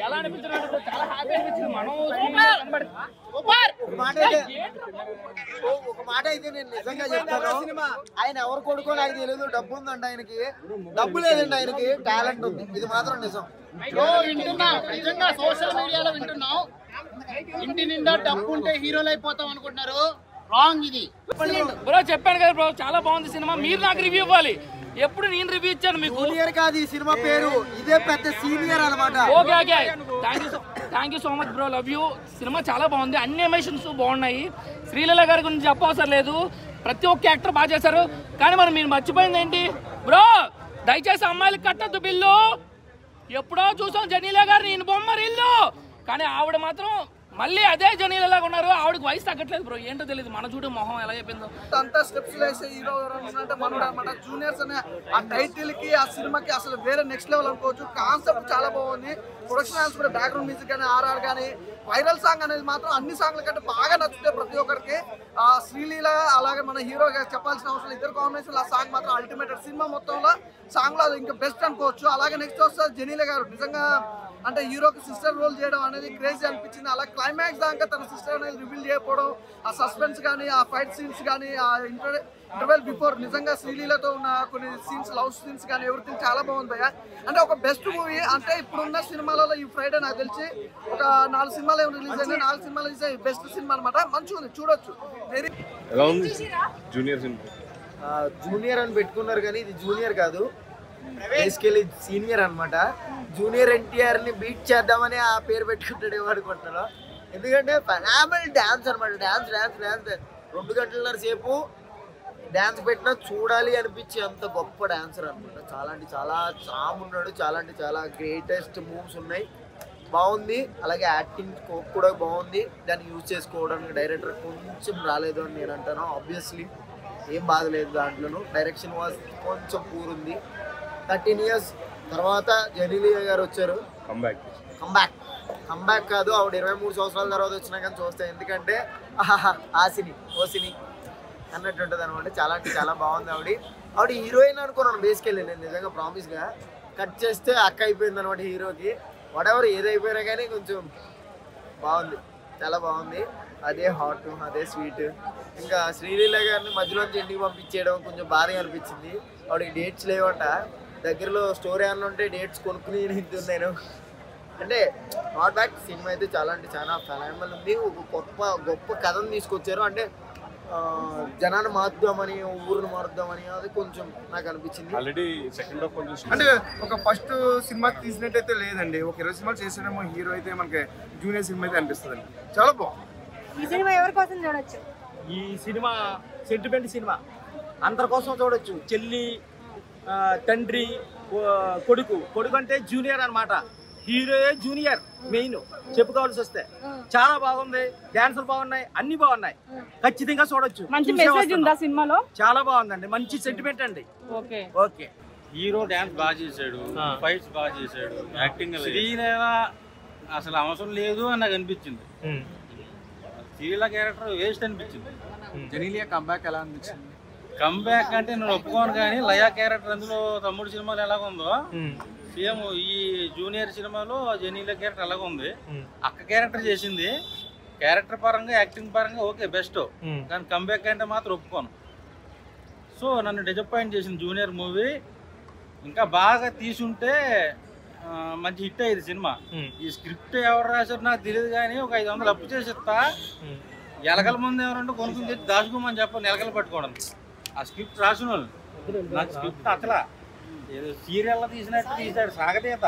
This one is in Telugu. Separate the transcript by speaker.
Speaker 1: ఎలా అనిపించినట్టు చాలా హ్యాపీ అనిపించింది. మనం
Speaker 2: ఒక మాట అయితే నేను నిజంగా చెప్తాను, ఆయన ఎవరు కొడుకో నాకు తెలియదు. డబ్బు ఉందండి ఆయనకి, డబ్బు లేదండి ఆయనకి, టాలెంట్ ఉంది. ఇది మాత్రం నిజం.
Speaker 3: వింటున్నా, నిజంగా సోషల్ మీడియాలో వింటున్నాం, ఇంటి నిండా డబ్బు ఉంటే హీరోలు అయిపోతాం అనుకుంటున్నారు. రాంగ్ ఇది.
Speaker 1: బ్రో చెప్పాను కదా బ్రో, చాలా బాగుంది సినిమా. మీరు నాకు రివ్యూ ఇవ్వాలి. ఎప్పుడు నేను రివ్యూ ఇచ్చాను మీకు?
Speaker 2: జూనియర్ కాదు ఈ సినిమా పేరు, ఇదే పెద్ద సీనియర్ అన్నమాట.
Speaker 1: Okay okay, thank you so much bro, love you. Cinema చాలా బాగుంది, అన్ని ఎమోషన్స్ బాగున్నాయి. శ్రీలీల గారి గురించి చెప్పవసరం లేదు, ప్రతి ఒక్క యాక్టర్ బాగా చేశారు. కానీ మరి మీరు మర్చిపోయింది ఏంటి బ్రో? దయచేసి అమ్మాయిలకు కట్టద్దు బిల్లు. ఎప్పుడో చూసాం జనీలా గారు నేను బొమ్మరి ఇల్లు, కానీ ఆవిడ మాత్రం మళ్ళీ అదే జనీలలాగా ఉన్నారు. ఆవిడకి వయసు తగ్గట్లేదు బ్రో, ఏంటో తెలియదు. మన చూడు మొహం ఎలా చెప్పిందో.
Speaker 2: అంతా స్టెప్స్ వేసే హీరో అంటే మనోడు అనమాట. జూనియర్స్ అనే ఆ టైటిల్ కి, ఆ సినిమాకి అసలు వేరే నెక్స్ట్ లెవెల్ అనుకోవచ్చు. కాన్సెప్ట్ చాలా బాగుంది. ప్రొడక్షన్ హౌస్ కూడా, బ్యాక్గ్రౌండ్ మ్యూజిక్ కానీ, ఆర్ఆర్ కానీ, వైరల్ సాంగ్ అనేది మాత్రం అన్ని సాంగ్ల కంటే బాగా నచ్చుతాయి ప్రతి ఒక్కరికి. ఆ శ్రీలీల అలాగే మన హీరోగా చెప్పాల్సిన అవసరం, ఇద్దరు కాంబినేషన్. ఆ సాంగ్ మాత్రం అల్టిమేట్. సినిమా మొత్తంలో సాంగ్ లో ఇంకా బెస్ట్ అనుకోవచ్చు. అలాగే నెక్స్ట్ వస్తారు జనీల గారు. నిజంగా అంటే హీరోకి సిస్టర్ రోల్ చేయడం అనేది క్రేజీ అనిపించింది. అలా క్లైమాక్స్ దాకా తన సిస్టర్ అనేది రివీల్ చేయకపోవడం, ఆ సస్పెన్స్ కానీ, ఆ ఫైట్ సీన్స్ కానీ, ఆ ఇంటర్వెల్ బిఫోర్ నిజంగా శ్రీలీలతో ఉన్న కొన్ని సీన్స్, లవ్ సీన్స్ కానీ, ఎవ్రీథింగ్ చాలా బాగుంది భయ్య. అంటే ఒక బెస్ట్ మూవీ. అంటే ఇప్పుడున్న సినిమాలలో ఈ ఫ్రైడే నాకు తెలిసి ఒక 4 సినిమాలు ఏమి రిలీజ్ అయినాయి. 4 సినిమాలు రిలీజ్ అయ్యి బెస్ట్ సినిమా అనమాట. మంచిగా ఉంది, చూడొచ్చు. జూనియర్ అని పెట్టుకున్నారు కానీ ఇది జూనియర్ కాదు, బేసికలీ సీనియర్ అనమాట. జూనియర్ ఎన్టీఆర్ ని బీట్ చేద్దామని ఆ పేరు పెట్టుకుంటాడు ఏమనుకుంటున్నాను. ఎందుకంటే ఫెనామినల్ డాన్స్ అనమాట. డాన్స్ 2 గంటలన్నర సేపు డాన్స్ పెట్టినా చూడాలి అనిపించే అంత గొప్ప డాన్సర్ అనమాట. చాలా అంటే చాలా చామ్ ఉన్నాడు. చాలా అంటే చాలా గ్రేటెస్ట్ మూవ్స్ ఉన్నాయి. బాగుంది. అలాగే యాక్టింగ్ స్కోప్ కూడా బాగుంది. దాన్ని యూజ్ చేసుకోవడానికి డైరెక్టర్ కొంచెం రాలేదు అని నేను అంటాను. ఆబ్వియస్లీ ఏం బాధ లేదు దాంట్లోనూ. డైరెక్షన్ వాజ్ కొంచెం పూర్ ఉంది. 13 years తర్వాత జనీలియా గారు వచ్చారు. కంబ్యాక్ కాదు, ఆవిడ 23 సంవత్సరాల తర్వాత వచ్చినా కానీ చూస్తాయి. ఎందుకంటే ఆసిని ఓసిని అన్నట్టు ఉంటుంది అనమాట. చాలా అంటే చాలా బాగుంది. ఆవిడ హీరోయిన్ అనుకున్నాను బేసికెళ్ళి నేను నిజంగా. ప్రామిస్గా కట్ చేస్తే అక్క అయిపోయింది అనమాట హీరోకి. వాటెవర్ ఏదైపోయినా కానీ కొంచెం బాగుంది, చాలా బాగుంది. అదే హాట్, అదే స్వీట్. ఇంకా శ్రీలీల గారిని మధ్యలోంచి ఇంటికి పంపించేయడం కొంచెం బాధగా అనిపించింది. ఆవిడకి డేట్స్ లేవంట. దగ్గరలో స్టోరీ అన్న ఉంటే డేట్స్ కొనుక్కుని నేను అంటే నాట్ బ్యాక్. సినిమా అయితే చాలా అంటే చాలా ఫెనామినల్ ఉంది. ఒక గొప్ప కథను తీసుకొచ్చారు. అంటే జనాన్ని మార్చుదామని, ఊరిని మారుద్దామని, అది కొంచెం నాకు అనిపించింది.
Speaker 4: అంటే ఒక ఫస్ట్ సినిమా తీసినట్టయితే లేదండి. ఒక 20 సినిమాలు చేసేదేమో హీరో అయితే మనకి జూనియర్ సినిమా అయితే అనిపిస్తుంది. చాలా బాగుంది.
Speaker 5: ఈ సినిమా ఎవరి కోసం చూడొచ్చు?
Speaker 6: ఈ సినిమా సెంటిమెంట్ సినిమా, అందరి కోసం చూడొచ్చు. చెల్లి, తండ్రి, కొడుకు అంటే జూనియర్ అనమాట. హీరోయే జూనియర్ మెయిన్ చెప్పుకోవాల్సి వస్తే. చాలా బాగుంది, డాన్సులు బాగున్నాయి, అన్ని బాగున్నాయి. ఖచ్చితంగా చూడొచ్చు.
Speaker 5: మంచి మెసేజ్ ఉందా సినిమాలో?
Speaker 6: చాలా బాగుందండి, మంచి సెంటిమెంట్ అండి. ఓకే.
Speaker 7: హీరో డాన్స్ బాగా చేశాడు, ఫైట్స్ బాగా చేశాడు, యాక్టింగ్ అసలు అవసరం లేదు అని నాకు అనిపించింది. శ్రీలీల క్యారెక్టర్ వేస్ట్ అనిపించింది.
Speaker 4: జనీలియా కంబ్యాక్ ఎలా అనిపించింది?
Speaker 7: కంబ్యాక్ అంటే నేను ఒప్పుకోను, కానీ లయా క్యారెక్టర్ అందులో తమ్ముడు సినిమాలో ఎలాగుందో సేమ్ ఈ జూనియర్ సినిమాలో జనీలియా క్యారెక్టర్ ఎలాగ ఉంది. అక్క క్యారెక్టర్ చేసింది. క్యారెక్టర్ పరంగా, యాక్టింగ్ పరంగా ఓకే బెస్ట్, కానీ కంబ్యాక్ అంటే మాత్రం ఒప్పుకోను. సో నన్ను డిసప్పాయింట్ చేసింది జూనియర్ మూవీ. ఇంకా బాగా తీసుంటే మంచి హిట్ అయ్యేది సినిమా. ఈ స్క్రిప్ట్ ఎవరు రాశారు నాకు తెలియదు, కానీ ఒక 500 అప్పు చేసి ఇస్తా. ఎలకల ముందు ఎవరంటే కొనుక్కుని తెచ్చి దాచుకోమని చెప్పండి, ఎలకలు పట్టుకోవడం. ఆ స్క్రిప్ట్ రాసిన వాళ్ళు. నాకు స్క్రిప్ట్ అసలు ఏదో సీరియల్లో తీసినట్టు తీశాడు సాగతీత.